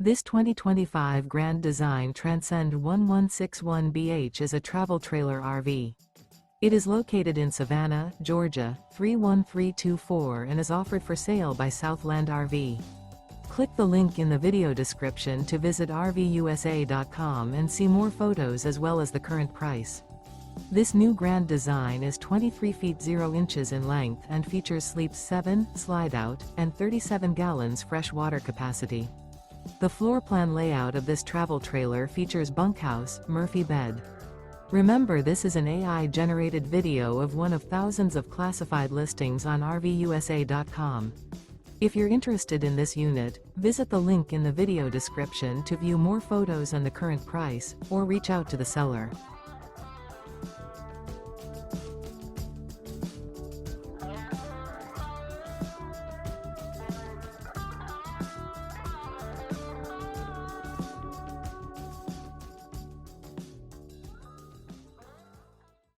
This 2025 Grand Design Transcend 1161BH is a travel trailer RV. It is located in Savannah, Georgia, 31324 and is offered for sale by Southland RV. Click the link in the video description to visit RVUSA.com and see more photos as well as the current price. This new Grand Design is 23 feet 0 inches in length and features sleeps 7, Slideout, and 37 gallons fresh water capacity. The floor plan layout of this travel trailer features bunkhouse, Murphy bed. Remember, this is an AI-generated video of one of thousands of classified listings on RVUSA.com. If you're interested in this unit, visit the link in the video description to view more photos and the current price, or reach out to the seller.